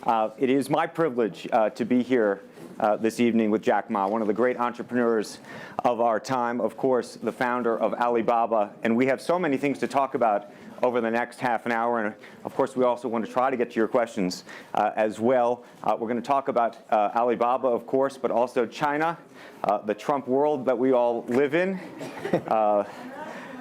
It is my privilege to be here this evening with Jack Ma, one of the great entrepreneurs of our time, of course, the founder of Alibaba. And we have so many things to talk about over the next half an hour. And of course, we also want to try to get to your questions as well. We're going to talk about Alibaba, of course, but also China, the Trump world that we all live in,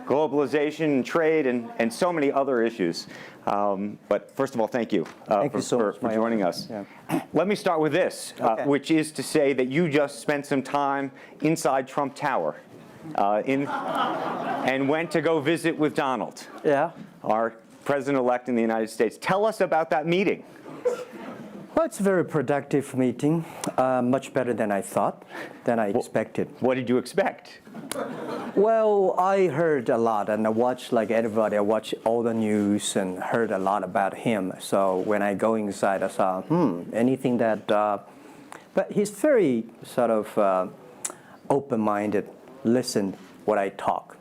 globalization, trade, and so many other issues. But first of all, thank you, for joining us. Yeah. Let me start with this, which is to say that you just spent some time inside Trump Tower and went to go visit with Donald, our president-elect in the United States. Tell us about that meeting. Well, it's a very productive meeting, much better than I thought, than I expected. What did you expect? Well, I heard a lot, and I watched, like everybody, I watched all the news and heard a lot about him. So when I go inside, I saw, anything that, but he's very sort of open-minded, listen what I talk.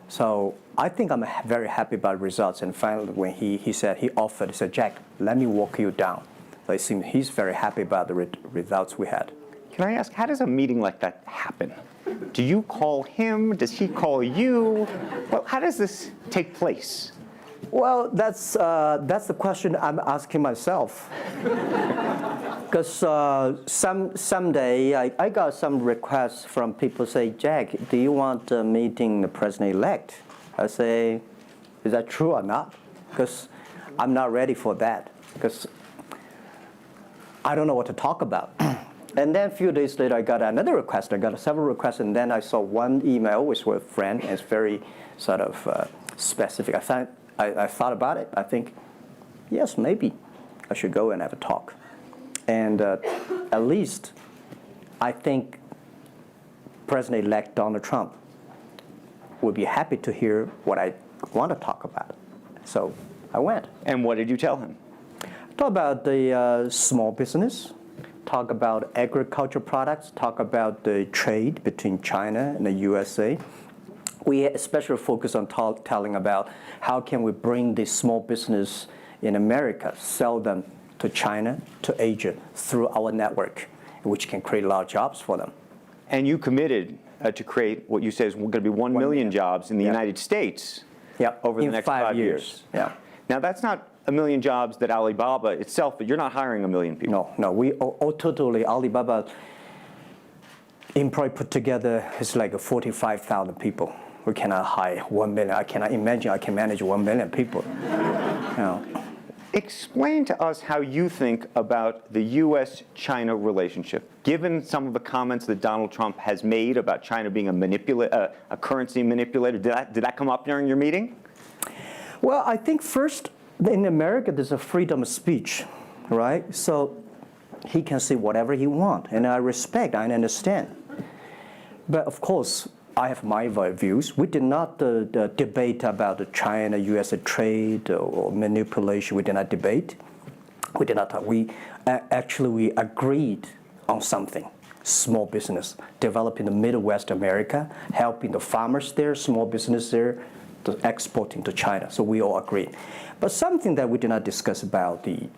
So I think I'm very happy about results. And finally, when he said, he said, Jack, let me walk you down. So it seems he's very happy about the results we had. Can I ask, how does a meeting like that happen? Do you call him? Does he call you? Well, how does this take place? Well, that's the question I'm asking myself. Because someday I got some requests from people say, Jack, do you want a meeting the president-elect? I say, is that true or not? Because I'm not ready for that. Because I don't know what to talk about. And then a few days later, I got another request. I got several requests, and then I saw one email with a friend, and it's very sort of specific. I thought about it. I think, yes, maybe I should go and have a talk. And at least I think President-elect Donald Trump would be happy to hear what I want to talk about. So I went. And what did you tell him? Talk about the small business, talk about agricultural products, talk about the trade between China and the USA. We especially focus on telling about how can we bring the small business in America, sell them to China, to Asia, through our network, which can create a lot of jobs for them. And you committed to create what you say is going to be 1 million jobs in the United States over the next 5 years. Yeah. Now, that's not a million jobs that Alibaba itself, but you're not hiring 1 million people. No, we totally, Alibaba employee put together is like 45,000 people. We cannot hire 1 million. I cannot imagine I can manage 1 million people. Explain to us how you think about the U.S.-China relationship, given some of the comments that Donald Trump has made about China being a currency manipulator. Did that come up during your meeting? Well, I think first, in America, there's a freedom of speech, right? So he can say whatever he wants, and I respect, I understand. But of course, I have my views. We did not debate about the China-U.S. trade or manipulation. We did not debate. We did not talk. We agreed on something. Small business, developing the Midwest America, helping the farmers there, small business there, exporting to China. So we all agreed. But something that we did not discuss about the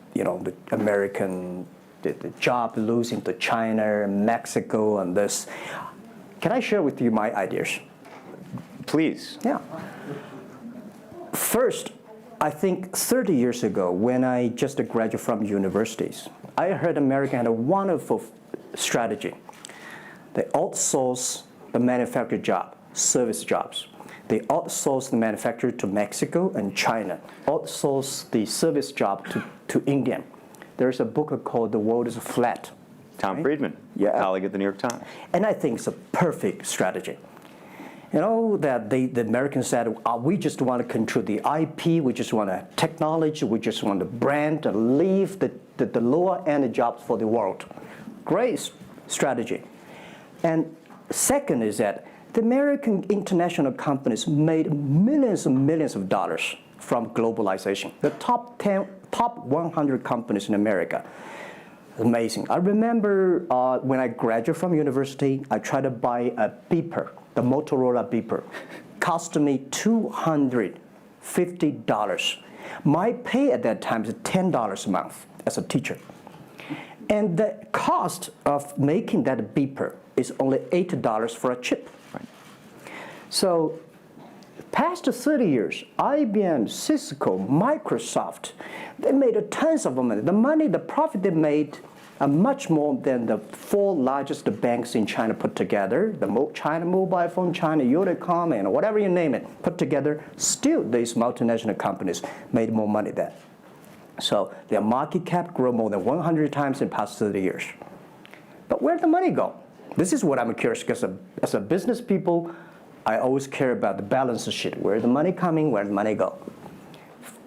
American, the job losing to China, Mexico, and this. Can I share with you my ideas? Please. Yeah. First, I think 30 years ago, when I just graduated from universities, I heard America had a wonderful strategy. They outsource the manufacturing job, service jobs. They outsource the manufacturer to Mexico and China, outsource the service job to India. There's a book called The World is Flat. Tom Friedman, colleague at the New York Times. And I think it's a perfect strategy. You know, that the Americans said, we just want to control the IP, we just want technology, we just want the brand, and leave the lower-end jobs for the world. Great strategy. And second is that the American international companies made millions and millions of dollars from globalization. The top 100 companies in America. Amazing. I remember when I graduated from university, I tried to buy a beeper, the Motorola beeper. Cost me $250. My pay at that time is $10 a month. as a teacher. And the cost of making that beeper is only $8 for a chip. Right. So past 30 years, IBM, Cisco, Microsoft, they made tons of money. The profit they made are much more than the 4 largest banks in China put together, the China Mobile Phone, China Unicom, and whatever you name it, put together. Still, these multinational companies made more money than. So their market cap grew more than 100 times in the past 30 years. But where'd the money go? This is what I'm curious, because as a business people, I always care about the balance sheet. Where's the money coming? Where'd the money go?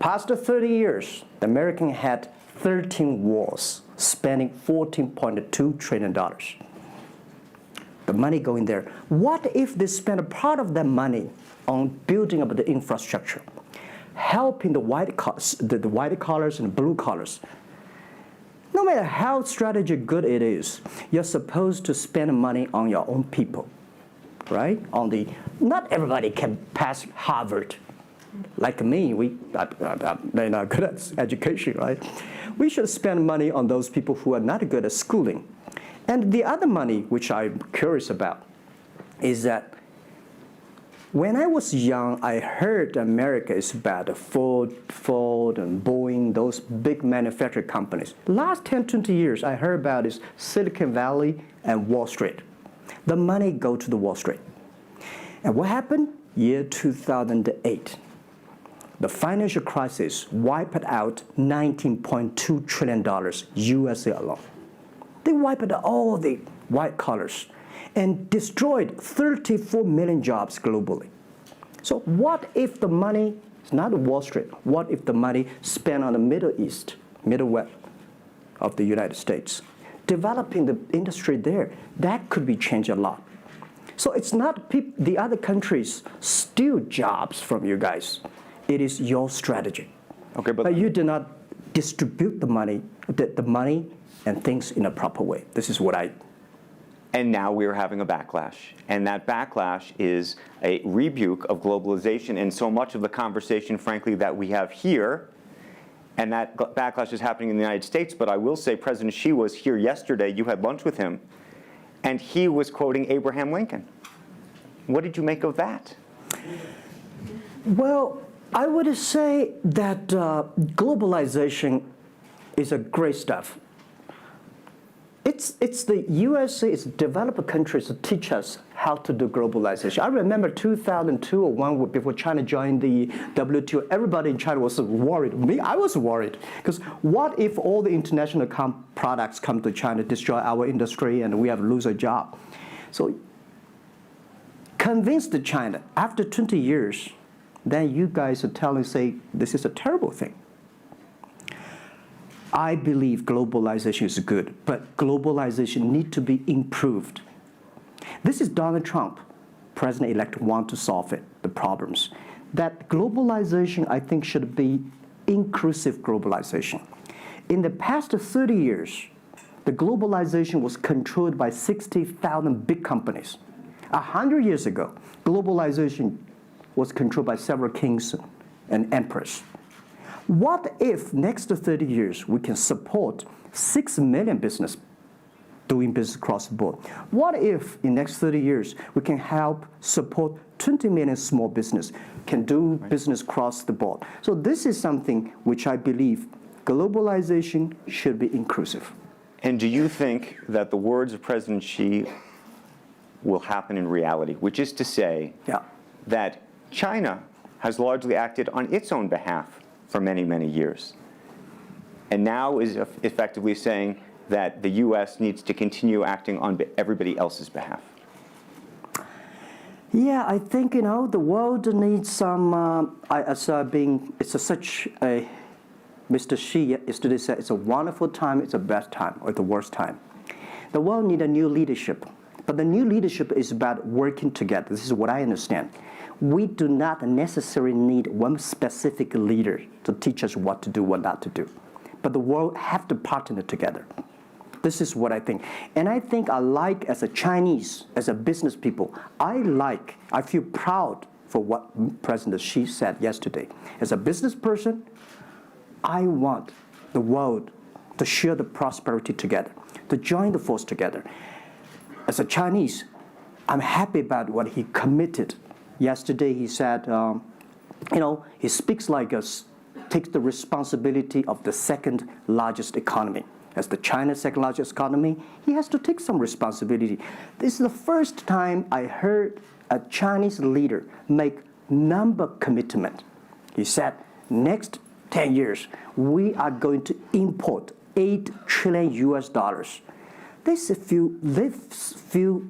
Past 30 years, the American had 13 wars, spending $14.2 trillion. The money going there. What if they spend a part of that money on building up the infrastructure, helping the white collars and the blue collars? No matter how strategy good it is, you're supposed to spend money on your own people, right? Not everybody can pass Harvard. Like me, they're not good at education, right? We should spend money on those people who are not good at schooling. And the other money, which I'm curious about, is that when I was young, I heard America is about Ford and Boeing, those big manufacturing companies. Last 10, 20 years, I heard about is Silicon Valley and Wall Street. The money go to the Wall Street. And what happened? Year 2008. The financial crisis wiped out $19.2 trillion USA alone. They wiped out all the white collars and destroyed 34 million jobs globally. So what if the money is not Wall Street? What if the money spent on the Middle East, Middle West of the United States, developing the industry there? That could be changed a lot. So it's not the other countries steal jobs from you guys. It is your strategy. Okay, but you do not distribute the money and things in a proper way. This is what I. And now we're having a backlash. And that backlash is a rebuke of globalization. And so much of the conversation, frankly, that we have here, and that backlash is happening in the United States. But I will say President Xi was here yesterday. You had lunch with him. And he was quoting Abraham Lincoln. What did you make of that? Well, I would say that globalization is a great stuff. It's the USA, it's developed countries to teach us how to do globalization. I remember 2002 or 1 before China joined the WTO, everybody in China was worried. Me, I was worried. Because what if all the international products come to China, destroy our industry, and we have to lose a job? So convinced China, after 20 years, then you guys are telling, say, this is a terrible thing. I believe globalization is good, but globalization needs to be improved. This is Donald Trump, president-elect, want to solve it, the problems. That globalization, I think, should be inclusive globalization. In the past 30 years, the globalization was controlled by 60,000 big companies. 100 years ago, globalization was controlled by several kings and emperors. What if next 30 years we can support 6 million business doing business across the board? What if in next 30 years we can help support 20 million small business can do business across the board? So this is something which I believe globalization should be inclusive. And do you think that the words of President Xi will happen in reality, which is to say that China has largely acted on its own behalf for many, many years, and now is effectively saying that the U.S. needs to continue acting on everybody else's behalf? Yeah, I think, the world needs some, Mr. Xi yesterday said, it's a wonderful time, it's a bad time, or the worst time. The world needs a new leadership, but the new leadership is about working together. This is what I understand. We do not necessarily need one specific leader to teach us what to do, what not to do. But the world have to partner together. This is what I think. And I think as a Chinese, as a business people, I feel proud for what President Xi said yesterday. As a business person, I want the world to share the prosperity together, to join the force together. As a Chinese, I'm happy about what he committed. Yesterday he said, he speaks like us, takes the responsibility of the second largest economy. As the China's second largest economy, he has to take some responsibility. This is the first time I heard a Chinese leader make number commitment. He said, next 10 years, we are going to import $8 trillion US. This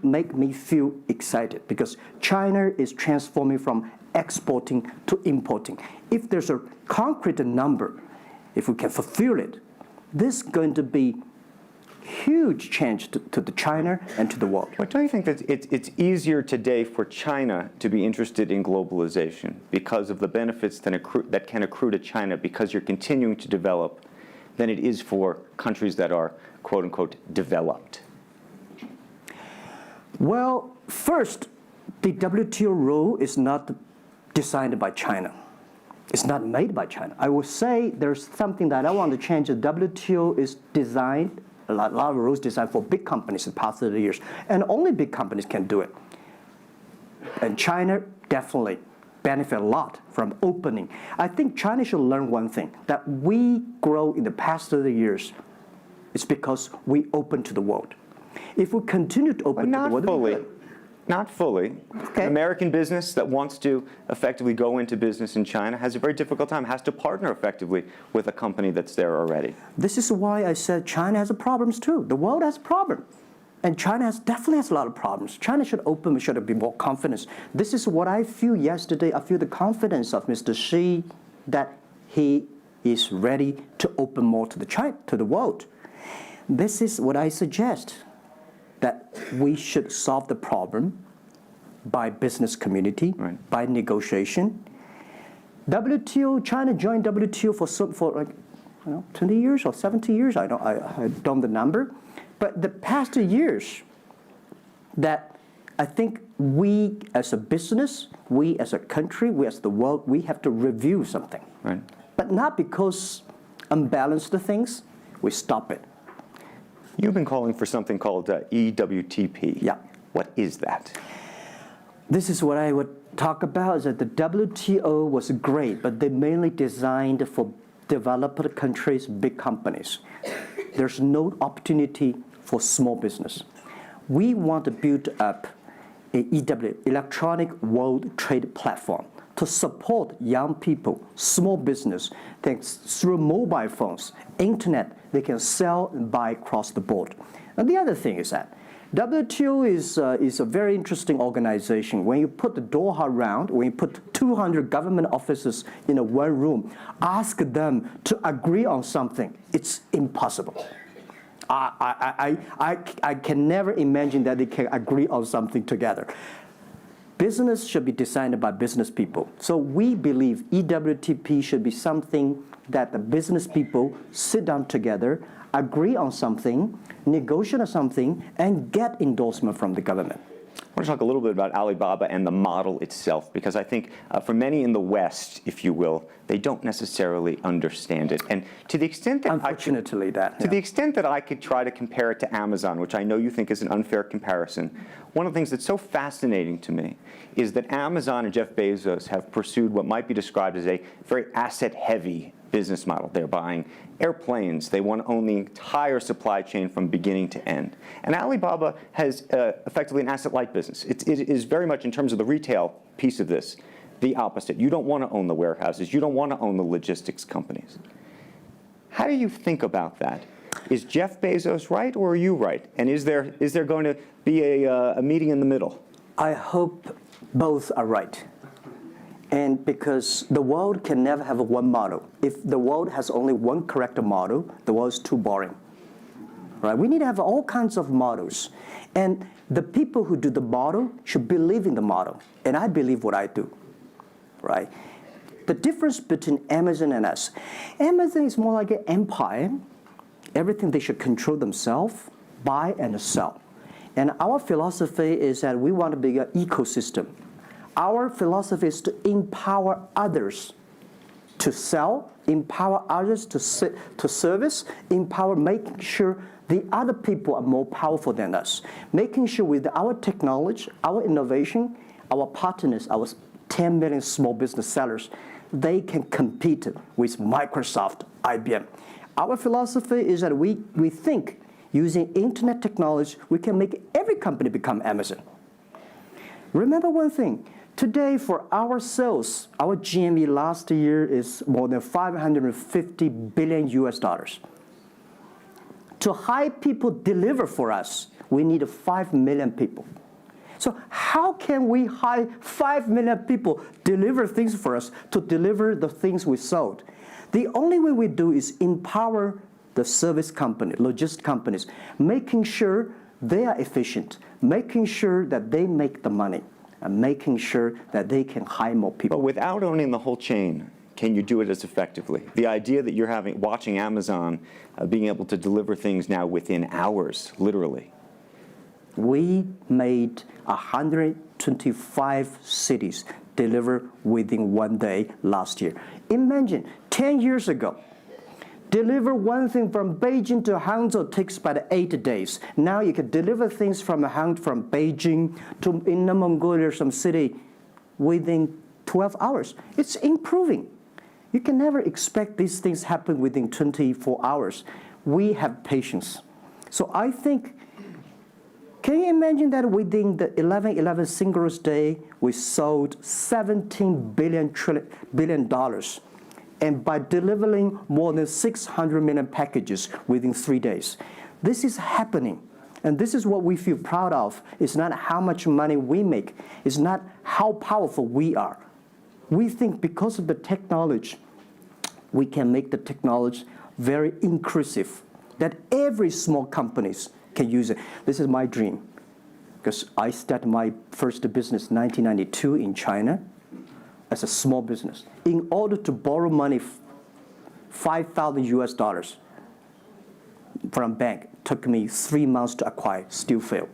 make me feel excited because China is transforming from exporting to importing. If there's a concrete number, if we can fulfill it, this is going to be huge change to the China and to the world. But don't you think that it's easier today for China to be interested in globalization because of the benefits that can accrue to China because you're continuing to develop than it is for countries that are, quote unquote, developed? Well, first, the WTO rule is not designed by China. It's not made by China. I will say there's something that I want to change. The WTO is designed, a lot of rules designed for big companies in the past 30 years, and only big companies can do it. And China definitely benefit a lot from opening. I think China should learn one thing, that we grow in the past 30 years, it's because we open to the world. If we continue to open to the world... Not fully. Okay. American business that wants to effectively go into business in China has a very difficult time, has to partner effectively with a company that's there already. This is why I said China has problems too. The world has problems. And China definitely has a lot of problems. China should open, should be more confidence. This is what I feel yesterday. I feel the confidence of Mr. Xi that he is ready to open more to the world. This is what I suggest, that we should solve the problem by business community, right, by negotiation. WTO, China joined WTO for like 20 years or 70 years. I don't know the number, but the past years, that I think we as a business, we as a country, we as the world, we have to review something. Right. But not because unbalanced things, we stop it. You've been calling for something called EWTP. Yeah. What is that? This is what I would talk about, is that the WTO was great, but they mainly designed for developed countries, big companies. There's no opportunity for small business. We want to build up an EW, Electronic World Trade Platform, to support young people, small business, thanks through mobile phones, internet, they can sell and buy across the board. And the other thing is that WTO is a very interesting organization. When you put the Doha round, when you put 200 government officers in one room, ask them to agree on something, it's impossible. I can never imagine that they can agree on something together. Business should be designed by business people. So we believe EWTP should be something that the business people sit down together, agree on something, negotiate on something, and get endorsement from the government. I want to talk a little bit about Alibaba and the model itself, because I think for many in the West, if you will, they don't necessarily understand it. And to the extent that the extent that I could try to compare it to Amazon, which I know you think is an unfair comparison, one of the things that's so fascinating to me is that Amazon and Jeff Bezos have pursued what might be described as a very asset-heavy business model. They're buying airplanes. They want to own the entire supply chain from beginning to end. And Alibaba has effectively an asset-light business. It is very much, in terms of the retail piece of this, the opposite. You don't want to own the warehouses. You don't want to own the logistics companies. How do you think about that? Is Jeff Bezos right, or are you right? And is there going to be a meeting in the middle? I hope both are right. And because the world can never have one model. If the world has only one correct model, the world is too boring. Right? We need to have all kinds of models. And the people who do the model should believe in the model. And I believe what I do. Right? The difference between Amazon and us. Amazon is more like an empire. Everything they should control themselves, buy and sell. And our philosophy is that we want to be an ecosystem. Our philosophy is to empower others to sell, empower others to service, empower making sure the other people are more powerful than us, making sure with our technology, our innovation, our partners, our 10 million small business sellers, they can compete with Microsoft, IBM. Our philosophy is that we think using internet technology, we can make every company become Amazon. Remember one thing, today for our sales, our GMV last year is more than 550 billion US dollars. To hire people deliver for us, we need 5 million people. So how can we hire 5 million people deliver things for us to deliver the things we sold? The only way we do is empower the service company, logistics companies, making sure they are efficient, making sure that they make the money, and making sure that they can hire more people. But without owning the whole chain, can you do it as effectively? The idea that you're watching Amazon being able to deliver things now within hours, literally. We made 125 cities deliver within 1 day last year. Imagine, 10 years ago, deliver one thing from Beijing to Hangzhou takes about 8 days. Now you can deliver things from Beijing to Inner Mongolia, some city, within 12 hours. It's improving. You can never expect these things happen within 24 hours. We have patience. So I think, can you imagine that within the 11/11 Singles Day, we sold $17 billion, and by delivering more than 600 million packages within 3 days. This is happening, and this is what we feel proud of. It's not how much money we make. It's not how powerful we are. We think because of the technology, we can make the technology very inclusive, that every small companies can use it. This is my dream, because I started my first business in 1992 in China as a small business. In order to borrow money, 5,000 US dollars from bank, took me 3 months to acquire, still failed.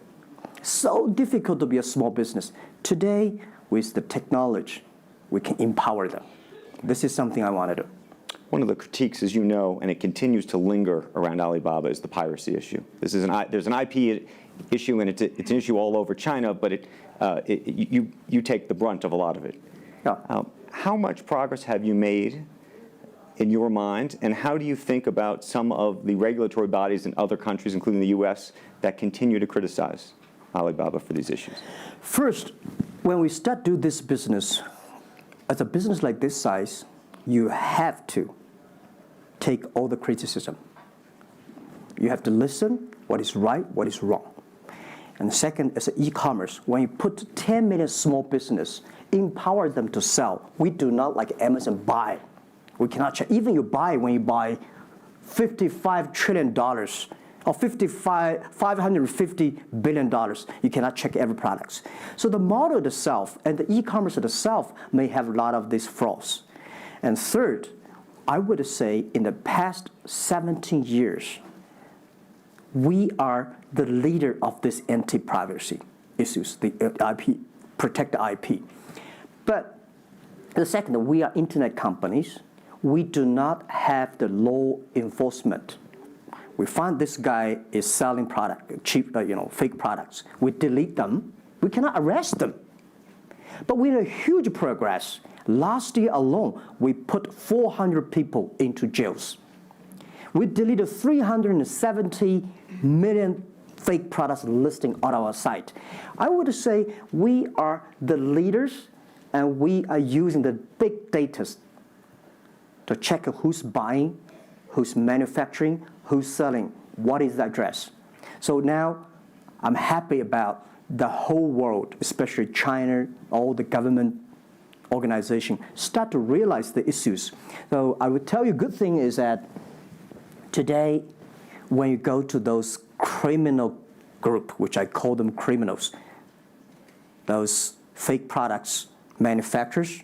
So difficult to be a small business. Today, with the technology, we can empower them. This is something I want to do. One of the critiques, as you know, and it continues to linger around Alibaba, is the piracy issue. There's an IP issue, and it's an issue all over China, but you take the brunt of a lot of it. Yeah. How much progress have you made in your mind, and how do you think about some of the regulatory bodies in other countries, including the US, that continue to criticize Alibaba for these issues? First, when we start do this business, as a business like this size, you have to take all the criticism. You have to listen what is right, what is wrong. And second, as an e-commerce, when you put 10 million small business, empower them to sell. We do not like Amazon buy. We cannot check. Even when you buy $55 trillion or $550 billion, you cannot check every product. So the model itself and the e-commerce itself may have a lot of these flaws. And third, I would say in the past 17 years, we are the leader of this anti-privacy issues, the IP, protect the IP. But the second, we are internet companies. We do not have the law enforcement. We find this guy is selling cheap, fake products. We delete them. We cannot arrest them. But we have huge progress. Last year alone, we put 400 people into jails. We deleted 370 million fake products listing on our site. I would say we are the leaders, and we are using the big data to check who's buying, who's manufacturing, who's selling, what is the address. So now I'm happy about the whole world, especially China, all the government organization, start to realize the issues. So I would tell you, good thing is that today, when you go to those criminal group, which I call them criminals, those fake products manufacturers,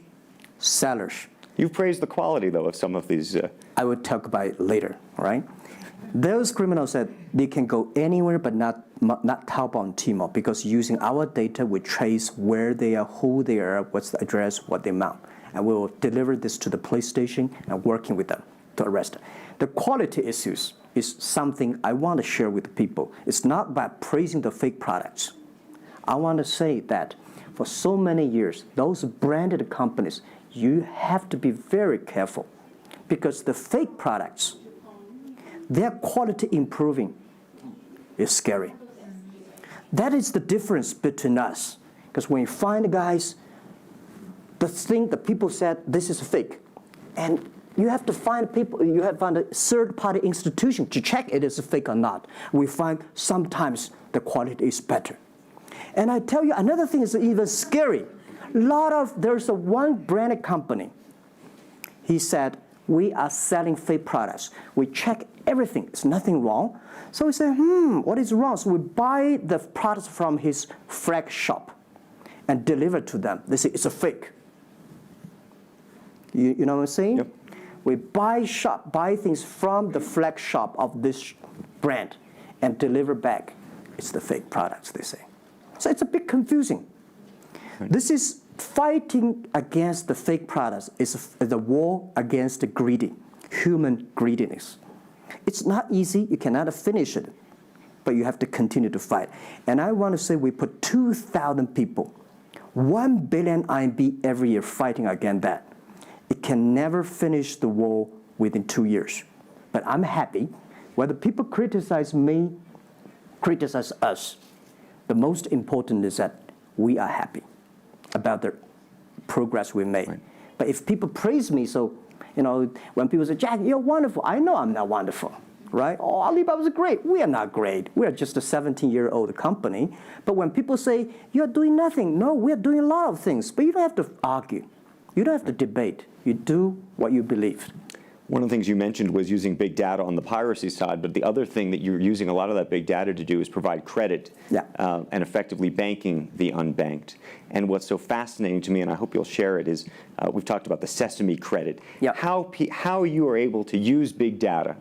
sellers. You've praised the quality, though, of some of these. I would talk about it later, right? Those criminals said they can go anywhere but not Taobao and Tmall, because using our data, we trace where they are, who they are, what's the address, what the amount. and we will deliver this to the police station and working with them to arrest them. The quality issues is something I want to share with the people. It's not about praising the fake products. I want to say that for so many years, those branded companies, you have to be very careful because the fake products, their quality improving is scary. That is the difference between us. Because when you find guys, the people said this is fake, and you have to find people, you have to find a third-party institution to check it is fake or not. We find sometimes the quality is better. And I tell you, another thing is even scary. There's one branded company. He said, we are selling fake products. We check everything, there's nothing wrong. So we say, what is wrong? So we buy the products from his flag shop and deliver to them. They say, it's a fake. You know what I'm saying? Yep. We buy things from the flag shop of this brand and deliver back. It's the fake products, they say. So it's a bit confusing. Right. This is fighting against the fake products is the war against the human greediness. It's not easy, you cannot finish it, but you have to continue to fight. And I want to say we put 2,000 people, 1 billion RMB every year fighting against that. It can never finish the war within 2 years. But I'm happy, whether people criticize me, criticize us, the most important is that we are happy about the progress we made. Right. But if people praise me, so, when people say, Jack, you're wonderful, I know I'm not wonderful, right? Oh, Alibaba's great. We are not great. We are just a 17-year-old company. But when people say, you're doing nothing, no, we're doing a lot of things. But you don't have to argue. You don't have to debate. You do what you believe. One of the things you mentioned was using big data on the piracy side, but the other thing that you're using a lot of that big data to do is provide credit and effectively banking the unbanked. And what's so fascinating to me, and I hope you'll share it, is we've talked about the Sesame credit. Yep. How you are able to use big data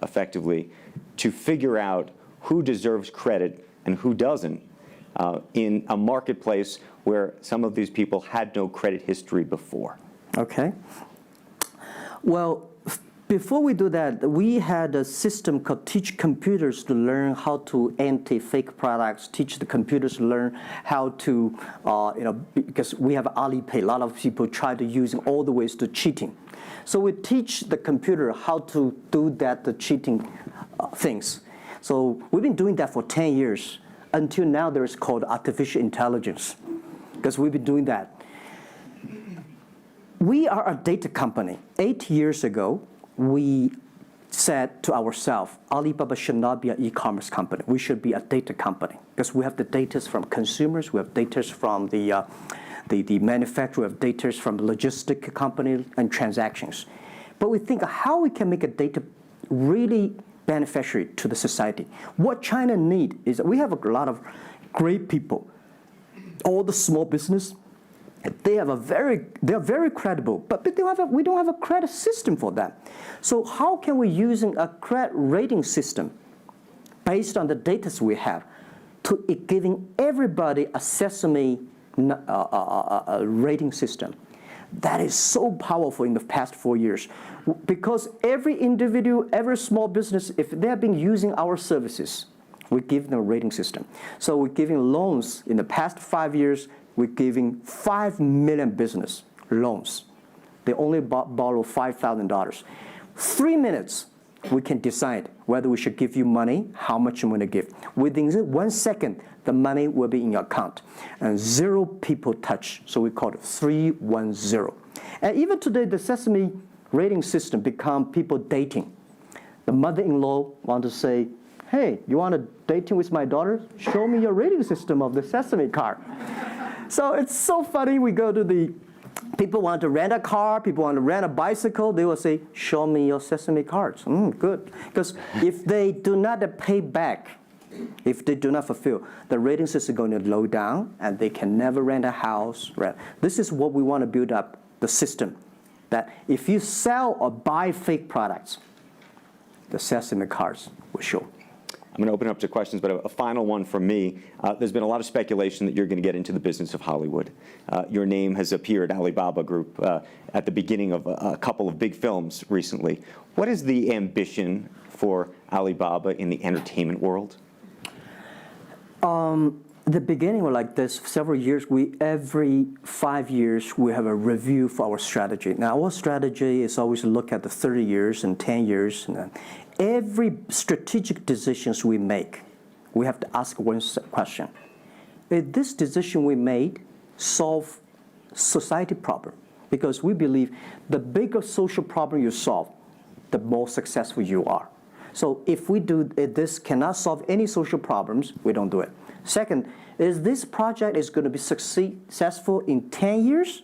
effectively to figure out who deserves credit and who doesn't in a marketplace where some of these people had no credit history before. Okay. Well, before we do that, we had a system called Teach Computers to learn how to anti-fake products, teach the computers to learn how to, because we have Alipay, a lot of people try to using all the ways to cheating. So we teach the computer how to do that, the cheating things. So we've been doing that for 10 years. Until now, there's called artificial intelligence, because we've been doing that. We are a data company. 8 years ago, we said to ourselves, Alibaba should not be an e-commerce company. We should be a data company because we have the data from consumers, we have data from the manufacturer, we have data from the logistic company and transactions. But we think how we can make a data really beneficiary to the society. What China needs is we have a lot of great people, all the small business. They are very credible, but we don't have a credit system for them. So how can we using a credit rating system based on the data we have to giving everybody a Sesame rating system? That is so powerful in the past 4 years because every individual, every small business, if they have been using our services, we give them a rating system. So we're giving loans in the past 5 years. We're giving 5 million business loans. They only borrow $5,000. 3 minutes, we can decide whether we should give you money, how much you want to give. Within 1 second, the money will be in your account. And 0 people touch, so we call it 310. And even today, the Sesame rating system become people dating. The mother-in-law want to say, hey, you want to dating with my daughter? Show me your rating system of the Sesame card. So it's so funny. We go to people want to rent a car, people want to rent a bicycle. They will say, show me your Sesame cards. Good. Because if they do not pay back, if they do not fulfill, the rating system is going to low down and they can never rent a house. This is what we want to build up, the system. That if you sell or buy fake products, the Sesame cards will show. I'm going to open it up to questions, but a final one from me. There's been a lot of speculation that you're going to get into the business of Hollywood. Your name has appeared, Alibaba Group, at the beginning of a couple of big films recently. What is the ambition for Alibaba in the entertainment world? The beginning was like this. Several years, every 5 years, we have a review for our strategy. Now, our strategy is always to look at the 30 years and 10 years. And every strategic decisions we make, we have to ask one question. Is this decision we made solve society problem? Because we believe the bigger social problem you solve, the more successful you are. So if this cannot solve any social problems, we don't do it. Second, is this project is going to be successful in 10 years?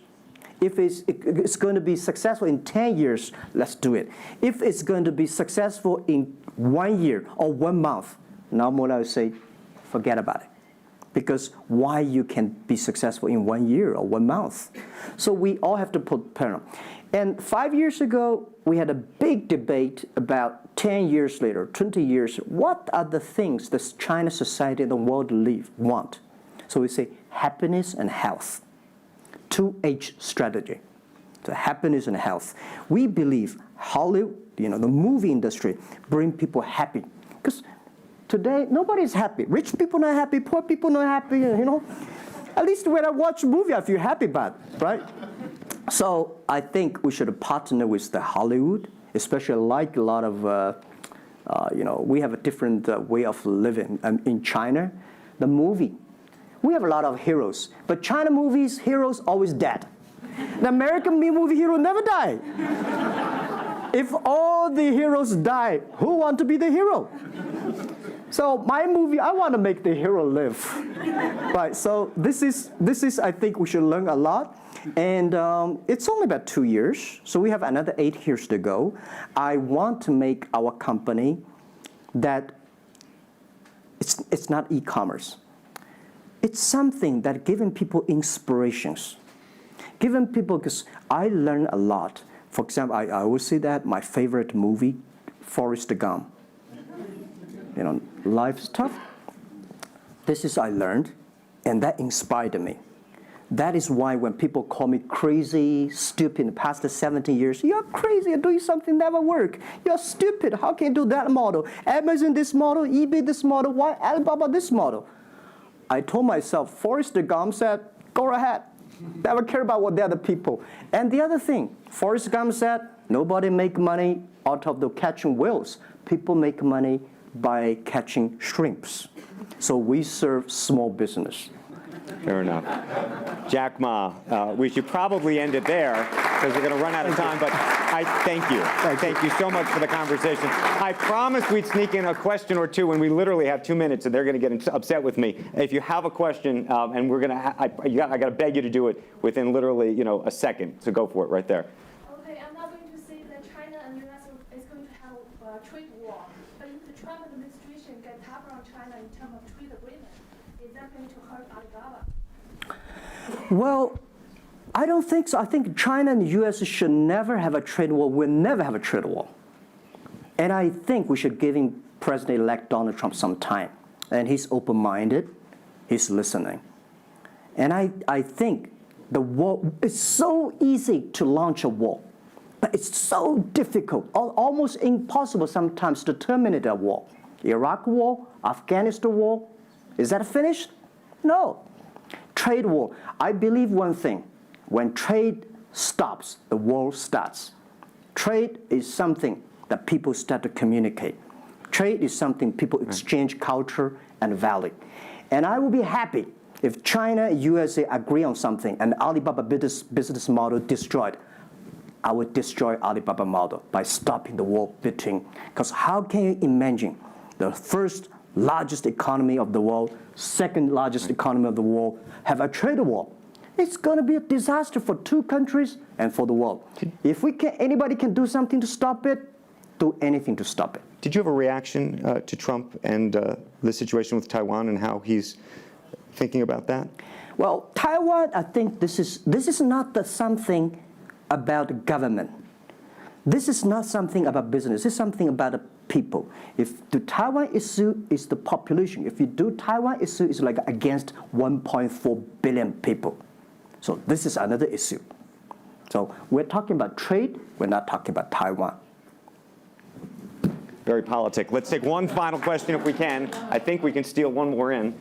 If it's going to be successful in 10 years, let's do it. If it's going to be successful in 1 year or 1 month, now more I would say, forget about it. Because why you can be successful in 1 year or 1 month? So we all have to put parallel. And 5 years ago, we had a big debate about 10 years later, 20 years, what are the things that China society and the world want? So we say happiness and health. 2H strategy. So happiness and health. We believe Hollywood, the movie industry, bring people happy. Because today, nobody's happy. Rich people not happy, poor people not happy, At least when I watch a movie, I feel happy about it, right? So I think we should partner with the Hollywood, especially like a lot of, we have a different way of living. In China, the movie, we have a lot of heroes. But China movies, heroes always dead. The American movie hero never die. If all the heroes die, who want to be the hero? So my movie, I want to make the hero live. Right, so this is, I think we should learn a lot. And it's only about 2 years, so we have another 8 years to go. I want to make our company that it's not e-commerce. It's something that giving people inspirations. Giving people, because I learn a lot. For example, I always say that my favorite movie, Forrest Gump. Life's tough. This is I learned, and that inspired me. That is why when people call me crazy, stupid in the past 17 years, you're crazy, you're doing something never work. You're stupid, how can you do that model? Amazon this model, eBay this model, why Alibaba this model? I told myself, Forrest Gump said, go ahead. Never care about what the other people. And the other thing, Forrest Gump said, nobody make money out of the catching whales. People make money by catching shrimps. So we serve small business. Fair enough. Jack Ma, we should probably end it there because we're going to run out of time, but I thank you. Thank you so much for the conversation. I promised we'd sneak in a question or two, and we literally have 2 minutes, and they're going to get upset with me. If you have a question, and we're going to, I got to beg you to do it within literally, a second, so go for it right there. Okay, I'm not going to say that China and US is going to have a trade war, but if the Trump administration get tougher on China in terms of trade agreement, is that going to hurt Alibaba? Well, I don't think so. I think China and the US should never have a trade war. We'll never have a trade war. And I think we should give President-elect Donald Trump some time. And he's open-minded. He's listening. And I think the war, it's so easy to launch a war. But it's so difficult, almost impossible sometimes to terminate a war. Iraq war, Afghanistan war, is that finished? No. Trade war. I believe one thing. When trade stops, the war starts. Trade is something that people start to communicate. Trade is something people exchange culture and value. And I will be happy if China and USA agree on something and Alibaba business model destroyed. I would destroy Alibaba model by stopping the war between. Because how can you imagine the first largest economy of the world, second largest economy of the world, have a trade war? It's going to be a disaster for two countries and for the world. If anybody can do something to stop it, do anything to stop it. Did you have a reaction to Trump and the situation with Taiwan and how he's thinking about that? Well, Taiwan, I think this is not something about government. This is not something about business. This is something about people. If the Taiwan issue is the population, if you do Taiwan issue, it's like against 1.4 billion people. So this is another issue. So we're talking about trade, we're not talking about Taiwan. Very politic. Let's take one final question if we can. I think we can steal one more in.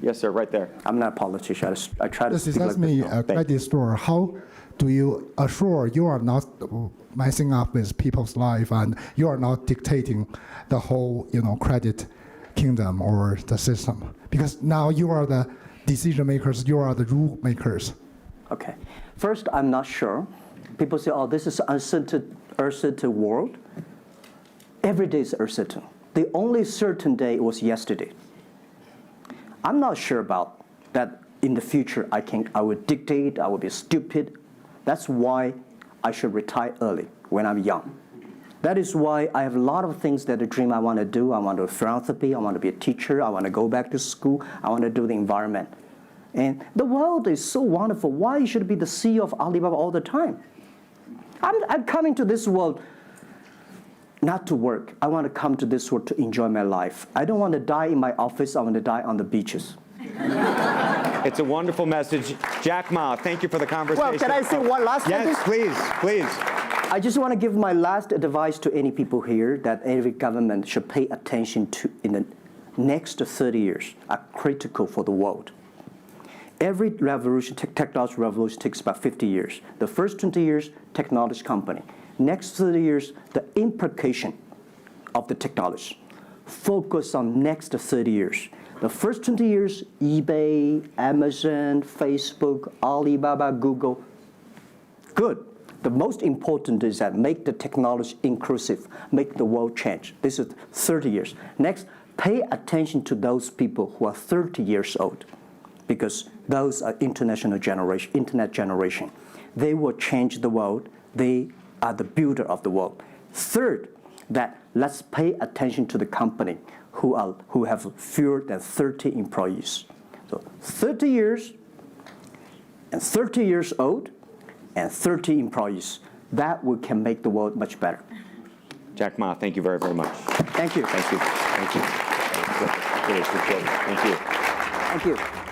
Yes, sir, right there. I'm not a politician. I try to This speak is like me, this. a credit store. How do you assure you are not messing up with people's life and you are not dictating the whole, credit kingdom or the system? Because now you are the decision makers, you are the rule makers. Okay. First, I'm not sure. People say, oh, this is uncertain world. Every day is uncertain. The only certain day was yesterday. I'm not sure about that in the future I will dictate, I will be stupid. That's why I should retire early when I'm young. That is why I have a lot of things that I dream I want to do. I want to do philanthropy, I want to be a teacher, I want to go back to school, I want to do the environment. And the world is so wonderful. Why should I be the CEO of Alibaba all the time? I'm coming to this world not to work. I want to come to this world to enjoy my life. I don't want to die in my office. I want to die on the beaches. It's a wonderful message. Jack Ma, thank you for the conversation. Well, can I say one last Yes, sentence? please. I just want to give my last advice to any people here that every government should pay attention to in the next 30 years are critical for the world. Every revolution, technology revolution takes about 50 years. The first 20 years, technology company. Next 30 years, the implication of the technology. Focus on next 30 years. The first 20 years, eBay, Amazon, Facebook, Alibaba, Google, good. The most important is that make the technology inclusive, make the world change. This is 30 years. Next, pay attention to those people who are 30 years old, because those are internet generation. They will change the world. They are the builder of the world. Third, that let's pay attention to the company who have fewer than 30 employees. So 30 years and 30 years old and 30 employees. That can make the world much better. Jack Ma, thank you very, very much. Thank you. Thank you. Thank you. Really appreciate it. Thank you. Thank you.